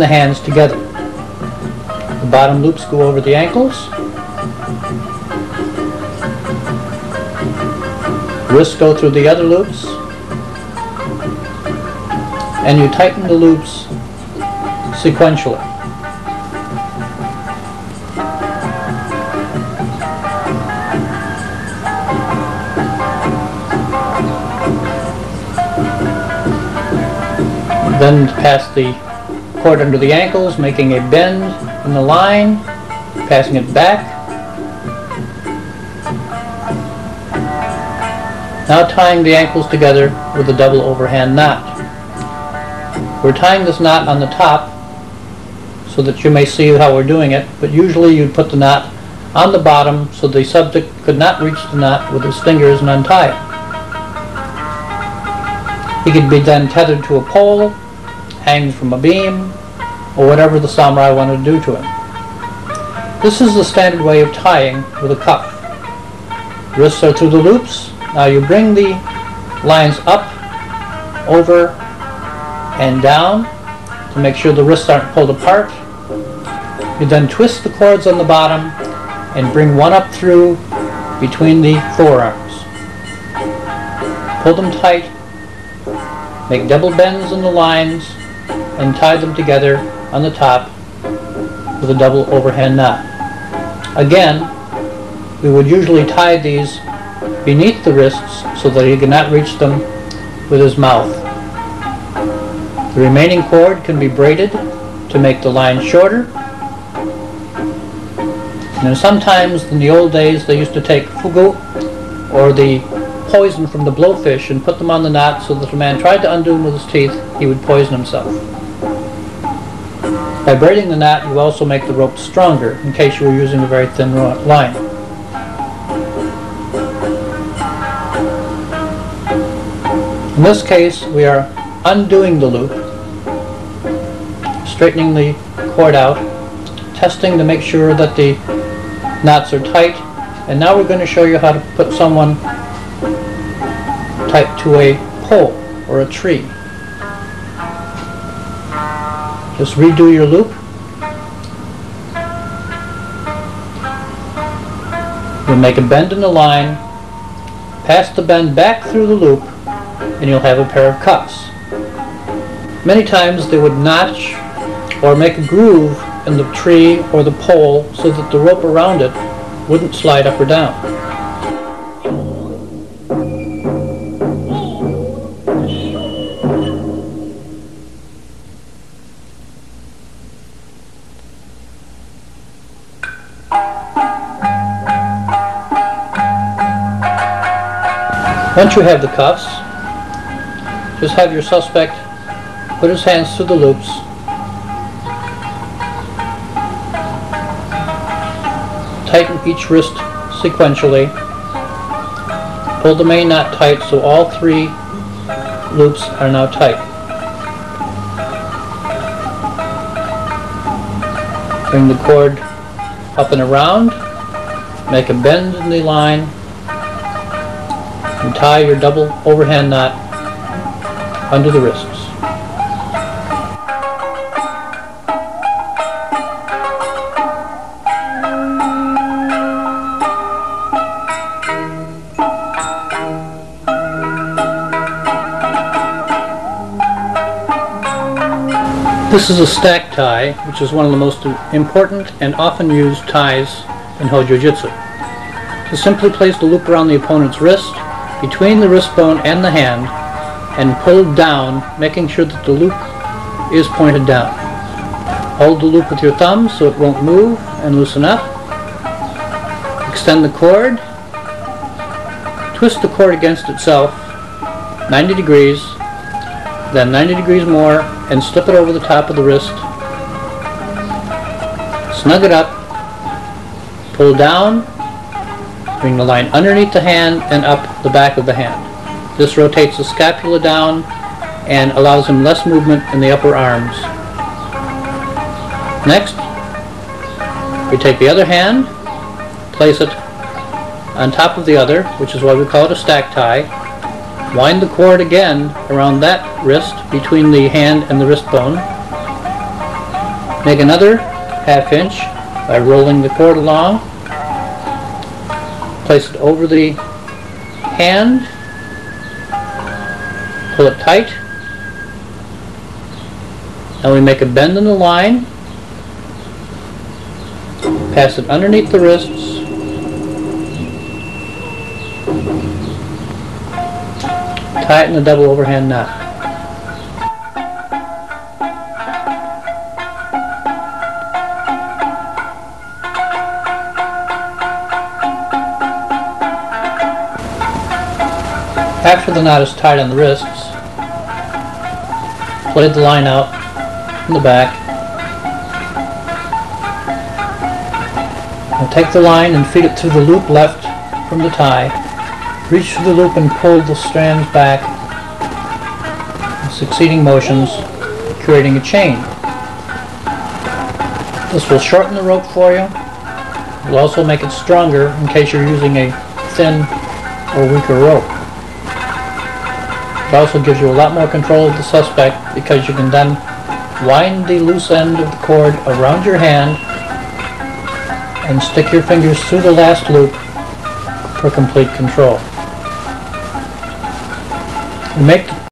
the hands together. The bottom loops go over the ankles. Wrists go through the other loops. And you tighten the loops sequentially. Then pass the cord under the ankles, making a bend in the line, passing it back. Now tying the ankles together with a double overhand knot. We're tying this knot on the top so that you may see how we're doing it, but usually you'd put the knot on the bottom so the subject could not reach the knot with his fingers and untie it. He could be then tethered to a pole, hanged from a beam, or whatever the samurai wanted to do to him. This is the standard way of tying with a cuff. Wrists are through the loops. Now you bring the lines up, over, and down to make sure the wrists aren't pulled apart. You then twist the cords on the bottom and bring one up through between the forearms. Pull them tight, make double bends in the lines, and tie them together on the top with a double overhand knot. Again, we would usually tie these beneath the wrists so that he cannot reach them with his mouth. The remaining cord can be braided to make the line shorter. And sometimes in the old days they used to take fugu, or the poison from the blowfish, and put them on the knot so that if a man tried to undo them with his teeth, he would poison himself. By braiding the knot, you also make the rope stronger in case you were using a very thin line. In this case, we are undoing the loop, straightening the cord out, testing to make sure that the knots are tight, and now we're going to show you how to put someone tight to a pole or a tree. Just redo your loop. You'll make a bend in the line, pass the bend back through the loop, and you'll have a pair of cuffs. Many times they would notch or make a groove in the tree or the pole so that the rope around it wouldn't slide up or down. Once you have the cuffs, just have your suspect put his hands through the loops, tighten each wrist sequentially, pull the main knot tight so all three loops are now tight. Bring the cord up and around, make a bend in the line, and tie your double overhand knot under the wrists. This is a stack tie, which is one of the most important and often used ties in HojoJutsu. To simply place the loop around the opponent's wrist, between the wrist bone and the hand, and pull down, making sure that the loop is pointed down. Hold the loop with your thumb so it won't move, and loosen up. Extend the cord. Twist the cord against itself 90 degrees, then 90 degrees more, and slip it over the top of the wrist. Snug it up, pull down, bring the line underneath the hand and up the back of the hand. This rotates the scapula down and allows him less movement in the upper arms. Next, we take the other hand, place it on top of the other, which is why we call it a stack tie. Wind the cord again around that wrist between the hand and the wrist bone. Make another ½ inch by rolling the cord along. Place it over the hand. Pull it tight. Now we make a bend in the line. Pass it underneath the wrists. Tie it in a double overhand knot. After the knot is tied on the wrists, plait the line out in the back. Now take the line and feed it through the loop left from the tie. Reach through the loop and pull the strands back in succeeding motions, creating a chain. This will shorten the rope for you. It will also make it stronger in case you're using a thin or weaker rope. It also gives you a lot more control of the suspect because you can then wind the loose end of the cord around your hand and stick your fingers through the last loop for complete control. Make